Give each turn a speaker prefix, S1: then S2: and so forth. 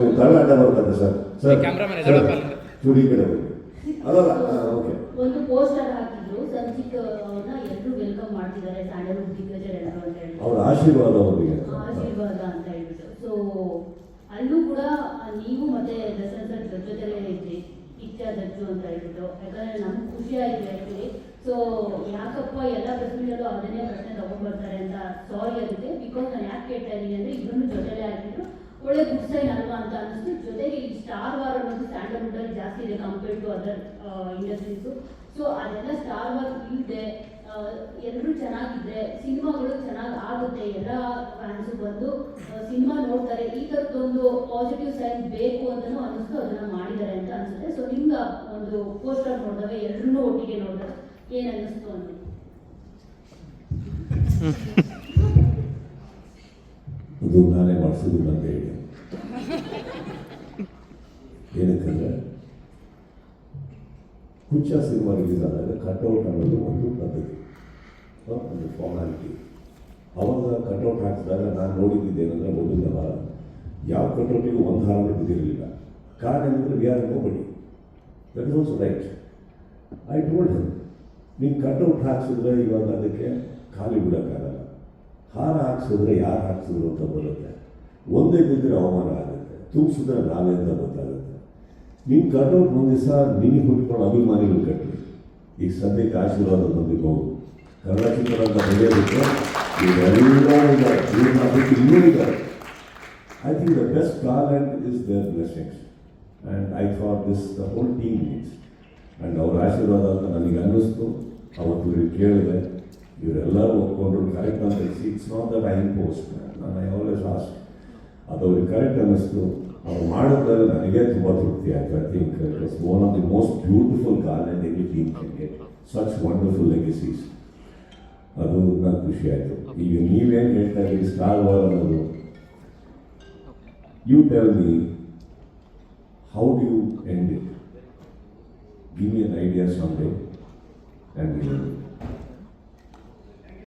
S1: ತಳಗಡ್ಡ ಬರ್ತದೆ sir. Sir ಚೂಡಿ ಕಡೆ ಹೋಗಿ ಅದಲ್ಲ. ಓಕೆ.
S2: ಒಂದು ಪೋಸ್ಟರ್ ಹಾಕಿದ್ರು, ಸಂಚಿತ್ ಅವ್ರನ್ನ ಎಲ್ಲರೂ ವೆಲ್ಕಮ್ ಮಾಡ್ತಿದ್ದಾರೆ, ಸ್ಯಾಂಡಲ್ವುಡ್ ದಿಗ್ಗಜರು ಎಲ್ಲರೂ ಅಂತ ಹೇಳಿ.
S1: ಅವರ ಆಶೀರ್ವಾದ ಅವರಿಗೆ.
S2: ಆಶೀರ್ವಾದ ಅಂತ ಹೇಳ್ಬಿಟ್ಟು. ಸೊ ಅಲ್ಲೂ ಕೂಡ ನೀವು ಮತ್ತೆ ದರ್ಶನ್ ಸರ್ ಜೊತೆಲೇ ಇದ್ರಿ, ಇಚ್ಛಾ ದಜ್ಜು ಅಂತ ಹೇಳ್ಬಿಟ್ಟು. ಯಾಕಂದ್ರೆ ನಮ್ಗೆ ಖುಷಿ ಆಯ್ತು ಆ್ಯಕ್ಚುಲಿ. ಸೊ ಯಾಕಪ್ಪ ಎಲ್ಲ ಪ್ರಶ್ನೆಗಳಲ್ಲೂ ಅದನ್ನೇ ಪ್ರಶ್ನೆ ತಗೊಂಡ್ಬರ್ತಾರೆ ಅಂತ ಸಾರಿ ಅದಕ್ಕೆ. ಬಿಕಾಸ್ ನಾನು ಯಾಕೆ ಕೇಳ್ತಾ ಇದ್ದೀನಿ ಅಂದರೆ ಇಬ್ಬರನ್ನು ಜೊತೆಲೇ ಹಾಕಿದ್ರು, ಒಳ್ಳೆ ಗುಡ್ ಸೈನ್ ಅಲ್ವಾ ಅಂತ ಅನಿಸ್ತು. ಜೊತೆಗೆ ಈ ಸ್ಟಾರ್ ವಾರ್ ಅನ್ನೋದು ಸ್ಯಾಂಡಲ್ವುಡಲ್ಲಿ ಜಾಸ್ತಿ ಇದೆ compared to other industries. So ಅದೆಲ್ಲ ಸ್ಟಾರ್ ವಾರ್ ಇಲ್ಲದೆ ಎಲ್ಲರೂ ಚೆನ್ನಾಗಿದ್ದರೆ ಸಿನಿಮಾಗಳು ಚೆನ್ನಾಗಿ ಆಗುತ್ತೆ, ಎಲ್ಲ ಫ್ಯಾನ್ಸು ಬಂದು ಸಿನಿಮಾ ನೋಡ್ತಾರೆ. ಈ ಥರದ್ದೊಂದು ಪಾಸಿಟಿವ್ ಸೈನ್ ಬೇಕು ಅಂತಲೂ ಅನ್ನಿಸ್ತು, ಅದನ್ನು ಮಾಡಿದ್ದಾರೆ ಅಂತ ಅನಿಸುತ್ತೆ. ಸೊ ನಿಮ್ಗೆ ಒಂದು ಪೋಸ್ಟರ್ ನೋಡಿದಾಗ ಎಲ್ಲರೂ ಒಟ್ಟಿಗೆ ನೋಡಿದಾಗ ಏನು ಅನ್ನಿಸ್ತು ಅಂತ?
S1: ಇದು ನಾನೇ ಮಾಡಿಸೋದಿಲ್ಲ ಅಂತ ಹೇಳಿ. ಏನಕ್ಕಂದ್ರೆ ಹುಚ್ಚ ಸಿನಿಮಾ ರಿಲೀಸ್ ಆದಾಗ ಕಟ್ಔಟ್ ಅನ್ನೋದು ಒಂದು ಪದ್ಧತಿ, ಒಂದು ಫಾರ್ಮಾಲಿಟಿ. ಅವಾಗ ಕಟ್ಔಟ್ ಹಾಕಿದಾಗ ನಾನು ನೋಡಿದ್ದೇನೆಂದರೆ ಮೊದಲ ವಾರ ಯಾವ ಕಟ್ಔಟಿಗೂ ಒಂದು ಹಾರನೇ ಬಿದ್ದಿರಲಿಲ್ಲ. ಕಾರಣ ಏನಂದರೆ we are nobody, that is also right. I told him, ನೀವು ಕಟ್ಔಟ್ ಹಾಕ್ಸಿದ್ರೆ ಇವಾಗ ಅದಕ್ಕೆ ಖಾಲಿ ಬಿಡೋಕ್ಕಾಗಲ್ಲ. ಹಾರ ಹಾಕ್ಸಿದ್ರೆ ಯಾರು ಹಾಕ್ಸಿದ್ರು ಅಂತ ಬರುತ್ತೆ. ಒಂದೇ ಬಿದ್ದರೆ ಅವಮಾನ ಆಗುತ್ತೆ, ತೂಗಿಸಿದ್ರೆ ನಾವೇ ಅಂತ ಗೊತ್ತಾಗುತ್ತೆ. ನಿಮ್ಮ ಕಟ್ಔಟ್ ಒಂದು ದಿವಸ ನಿನಗೆ ಹುಟ್ಕೊಂಡು ಅಭಿಮಾನಿಗಳು ಕಟ್ಟಲಿ. ಈಗ ಸದ್ಯಕ್ಕೆ ಆಶೀರ್ವಾದ ಬಂದಿಗೆ ಹೋಗು. ಕನ್ನಡ ಚಿತ್ರರಂಗ ಬೆಳೆಯೋದಕ್ಕೆ ಇವರೆಲ್ಲ ಇದ್ದಾರೆ, ಇನ್ನೂ ಇದ್ದಾರೆ. I think the best talent is their blessings and I thought this the whole team needs. And ಅವ್ರ ಆಶೀರ್ವಾದ ಅಂತ ನನಗೆ ಅನ್ನಿಸ್ತು. ಅವತ್ತು ಇವ್ರಿಗೆ ಕೇಳಿದೆ, ಇವರೆಲ್ಲರೂ ಒಪ್ಕೊಂಡ್ರು ಕರೆಕ್ಟ್ ಅಂತ. It's not that I imposed, ನಾನು ಐ ಆಲ್ವೇಸ್ ಆಸ್ಕ್. ಅದು ಅವ್ರಿಗೆ ಕರೆಕ್ಟ್ ಅನ್ನಿಸ್ತು. ಅವ್ರು ಮಾಡಿದ್ರಲ್ಲಿ ನನಗೆ ತುಂಬ ತೃಪ್ತಿ ಆಯಿತು. I think it was one of the most beautiful garland any team can get such wonderful legacies. ಅದು ನನಗೆ ಖುಷಿ ಆಯಿತು. ಈಗ ನೀವೇನು ಹೇಳ್ತಾ ಇದ್ದೀರಿ ಸ್ಟಾರ್ ವಾರ್ ಅನ್ನೋದು, you tell me how do you end it? Give me an idea some day and